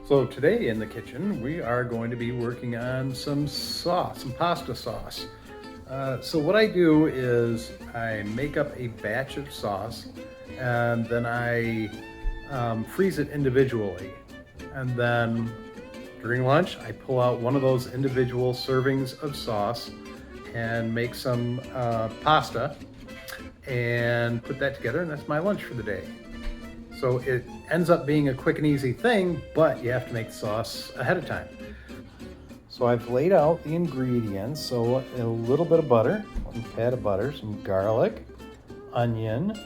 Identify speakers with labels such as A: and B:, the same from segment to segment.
A: So today in the kitchen, we are going to be working on some sauce, some pasta sauce. So what I do is I make up a batch of sauce and then I freeze it individually. And then during lunch, I pull out one of those individual servings of sauce and make some pasta and put that together, and that's my lunch for the day. So it ends up being a quick and easy thing, but you have to make the sauce ahead of time. So I've laid out the ingredients. So a little bit of butter, one pat of butter, some garlic, onion,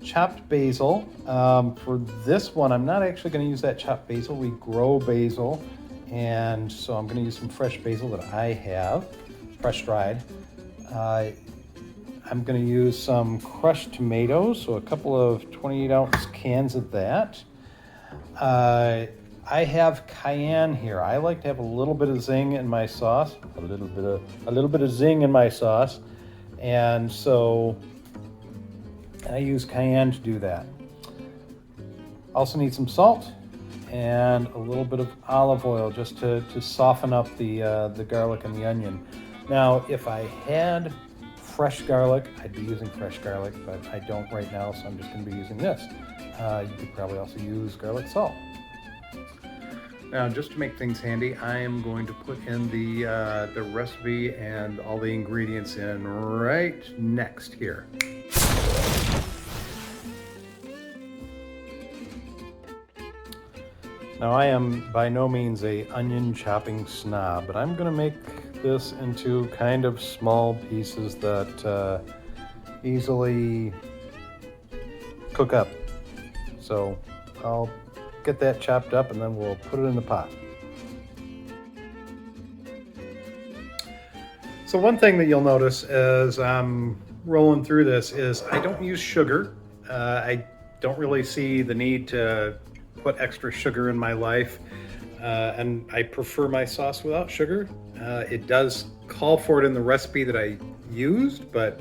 A: chopped basil. For this one, I'm not actually going to use that chopped basil. We grow basil, and so I'm going to use some fresh basil that I have, fresh dried. I'm going to use some crushed tomatoes, so a couple of 28-ounce cans of that. I have cayenne here. I like to have a little bit of zing in my sauce, a little bit of zing in my sauce, and so I use cayenne to do that. Also need some salt and a little bit of olive oil just to soften up the garlic and the onion. Now, if I had fresh garlic, I'd be using fresh garlic, but I don't right now, so I'm just going to be using this. You could probably also use garlic salt. Now, just to make things handy, I am going to put in the recipe and all the ingredients in right next here. Now, I am by no means a onion chopping snob, but I'm going to make this into kind of small pieces that easily cook up. So I'll get that chopped up and then we'll put it in the pot. So one thing that you'll notice as I'm rolling through this is I don't use sugar. I don't really see the need to put extra sugar in my life. And I prefer my sauce without sugar. It does call for it in the recipe that I used, but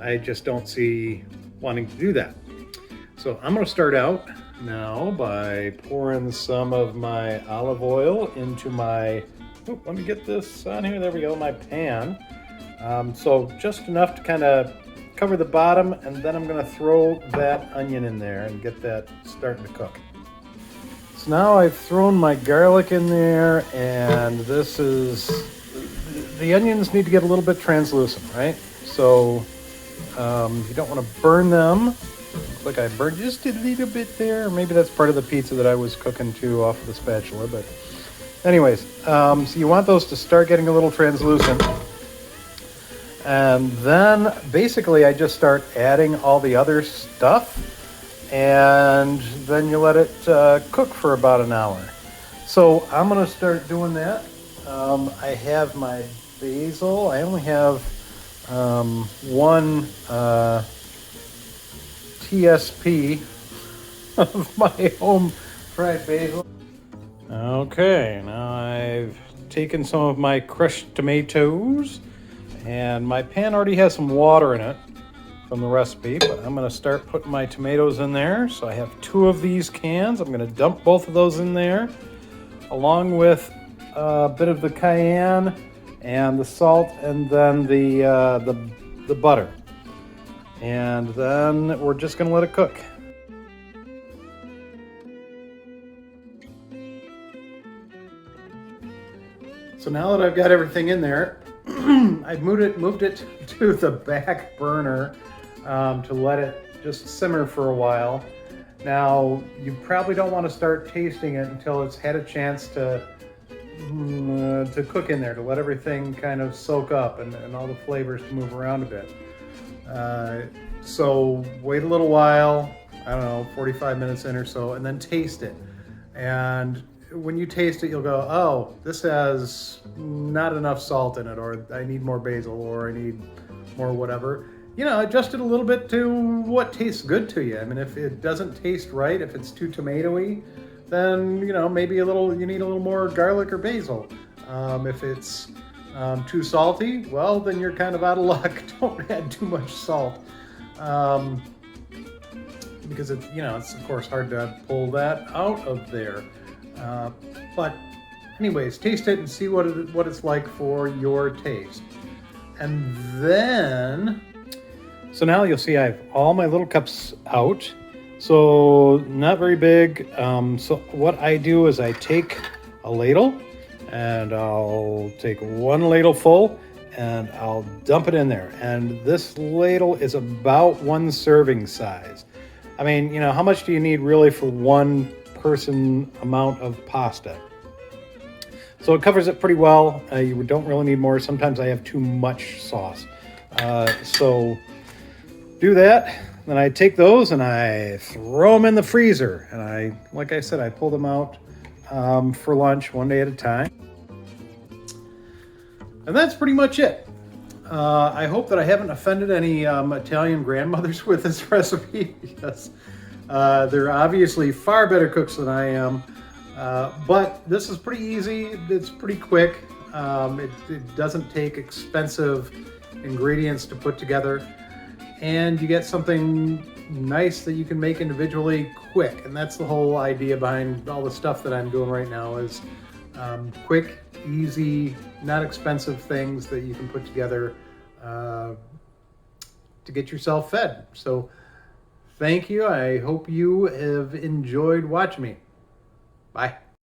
A: I just don't see wanting to do that. So I'm going to start out now by pouring some of my olive oil into my, let me get this on here, there we go, my pan. So just enough to kind of cover the bottom, and then I'm going to throw that onion in there and get that starting to cook. So now I've thrown my garlic in there, and the onions need to get a little bit translucent, right? So you don't want to burn them. Looks like I burned just a little bit there. Maybe that's part of the pizza that I was cooking too off of the spatula, but anyways, so you want those to start getting a little translucent. And then basically I just start adding all the other stuff, and then you let it cook for about an hour. So I'm going to start doing that. I have my basil. I only have one TSP of my home fried basil. Okay, now I've taken some of my crushed tomatoes, and my pan already has some water in it from the recipe, but I'm going to start putting my tomatoes in there. So I have 2 of these cans. I'm going to dump both of those in there, along with a bit of the cayenne and the salt, and then the butter. And then we're just going to let it cook. So now that I've got everything in there, I've moved it to the back burner to let it just simmer for a while. Now, you probably don't want to start tasting it until it's had a chance to cook in there, to let everything kind of soak up and all the flavors to move around a bit. So wait a little while, I don't know, 45 minutes in or so, and then taste it. And when you taste it, you'll go, oh, this has not enough salt in it, or I need more basil, or I need more whatever. You know, adjust it a little bit to what tastes good to you. I mean, if it doesn't taste right, if it's too tomatoey, then, you know, maybe you need a little more garlic or basil. If it's too salty, well, then you're kind of out of luck. Don't add too much salt. Because it's, you know, it's of course hard to pull that out of there. But anyways, taste it and see what it's like for your taste. And then, so now you'll see I have all my little cups out. So not very big. So what I do is I take a ladle and I'll take one ladle full and I'll dump it in there. And this ladle is about one serving size. I mean, you know, how much do you need really for one person amount of pasta? So it covers it pretty well. You don't really need more. Sometimes I have too much sauce. So do that. Then I take those and I throw them in the freezer. And like I said, I pull them out for lunch one day at a time. And that's pretty much it. I hope that I haven't offended any Italian grandmothers with this recipe, because they're obviously far better cooks than I am. But this is pretty easy. It's pretty quick. It doesn't take expensive ingredients to put together. And you get something nice that you can make individually quick. And that's the whole idea behind all the stuff that I'm doing right now, is quick, easy, not expensive things that you can put together to get yourself fed. So thank you. I hope you have enjoyed watching me. Bye.